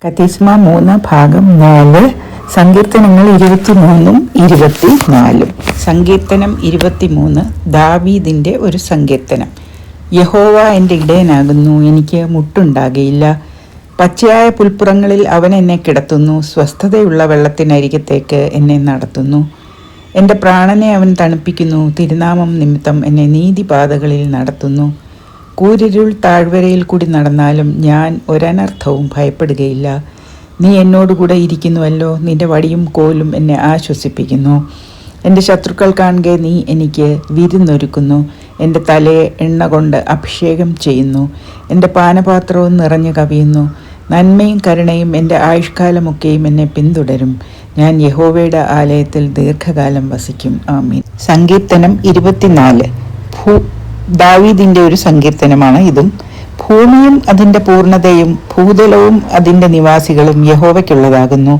കതിസ്മ 3 ഭാഗം 4 സങ്കീർത്തനങ്ങൾ 23 24. സങ്കീർത്തനം 23 ദാവീദിന്റെ ഒരു സങ്കീർത്തനം. യഹോവ എൻ്റെ ഇടയനാകുന്നു, എനിക്ക് മുട്ടുണ്ടാകയില്ല. പച്ചയായ പുൽപ്പുറങ്ങളിൽ അവൻ എന്നെ കിടത്തുന്നു, സ്വസ്ഥതയുള്ള വെള്ളത്തിനരികത്തേക്ക് എന്നെ നടത്തുന്നു. എൻ്റെ പ്രാണനെ അവൻ തണുപ്പിക്കുന്നു, തിരുനാമം നിമിത്തം എന്നെ നീതിപാതകളിൽ നടത്തുന്നു. കൂരിരുൾ താഴ്വരയിൽ കൂടി നടന്നാലും ഞാൻ ഒരനർത്ഥവും ഭയപ്പെടുകയില്ല. നീ എന്നോടുകൂടെ ഇരിക്കുന്നുവല്ലോ, നിന്റെ വടിയും കോലും എന്നെ ആശ്വസിപ്പിക്കുന്നു. എൻ്റെ ശത്രുക്കൾ കാണുക നീ എനിക്ക് വിരുന്നൊരുക്കുന്നു. എൻ്റെ തലയെ എണ്ണ കൊണ്ട് അഭിഷേകം ചെയ്യുന്നു, എൻ്റെ പാനപാത്രവും നിറഞ്ഞു കവിയുന്നു. നന്മയും കരുണയും എൻ്റെ ആയുഷ്കാലമൊക്കെയും എന്നെ പിന്തുടരും. ഞാൻ യഹോവയുടെ ആലയത്തിൽ ദീർഘകാലം വസിക്കും. ആമീൻ. സങ്കീർത്തനം 24 ദാവീദിന്റെ ഒരു സങ്കീർത്തനമാണ് ഇതും. ഭൂമിയും അതിൻ്റെ പൂർണ്ണതയും ഭൂതലവും അതിൻ്റെ നിവാസികളും യഹോവയ്ക്കുള്ളതാകുന്നു.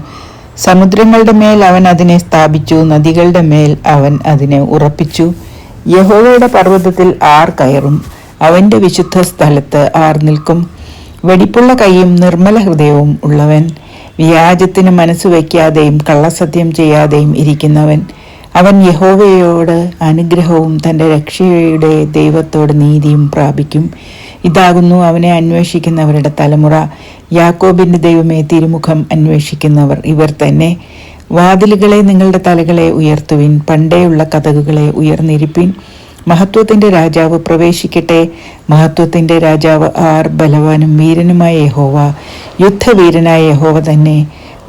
സമുദ്രങ്ങളുടെ മേൽ അവൻ അതിനെ സ്ഥാപിച്ചു, നദികളുടെ മേൽ അവൻ അതിനെ ഉറപ്പിച്ചു. യഹോവയുടെ പർവ്വതത്തിൽ ആർ കയറും? അവൻ്റെ വിശുദ്ധ സ്ഥലത്ത് ആർ നിൽക്കും? വെടിപ്പുള്ള കൈയും നിർമ്മല ഹൃദയവും ഉള്ളവൻ, വ്യാജത്തിന് മനസ്സ് വയ്ക്കാതെയും കള്ളസത്യം ചെയ്യാതെയും ഇരിക്കുന്നവൻ. അവൻ യഹോവയോട് അനുഗ്രഹവും തൻ്റെ രക്ഷയുടെ ദൈവത്തോട് നീതിയും പ്രാപിക്കും. ഇതാകുന്നു അവനെ അന്വേഷിക്കുന്നവരുടെ തലമുറ. യാക്കോബിൻ്റെ ദൈവമേ, തിരുമുഖം അന്വേഷിക്കുന്നവർ ഇവർ തന്നെ. വാതിലുകളെ നിങ്ങളുടെ തലകളെ ഉയർത്തുവിൻ, പണ്ടേയുള്ള കതകുകളെ ഉയർന്നിരിപ്പിൻ. മഹത്വത്തിൻ്റെ രാജാവ് പ്രവേശിക്കട്ടെ. മഹത്വത്തിൻ്റെ രാജാവ് ആർ? ബലവാനും വീരനുമായ യഹോവ, യുദ്ധവീരനായ യഹോവ തന്നെ.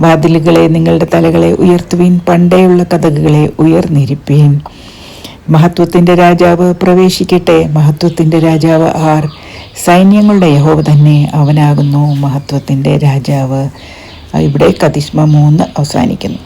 വാതിലുകളെ നിങ്ങളുടെ തലകളെ ഉയർത്തുവിൻ, പണ്ടേയുള്ള കതകുകളെ ഉയർന്നിരിപ്പീൻ. മഹത്വത്തിൻ്റെ രാജാവ് പ്രവേശിക്കട്ടെ. മഹത്വത്തിൻ്റെ രാജാവ് ആർ? സൈന്യങ്ങളുടെ യഹോവ തന്നെ, അവനാകുന്നു മഹത്വത്തിൻ്റെ രാജാവ്. ഇവിടെ കതിസ്മ 3 അവസാനിക്കുന്നു.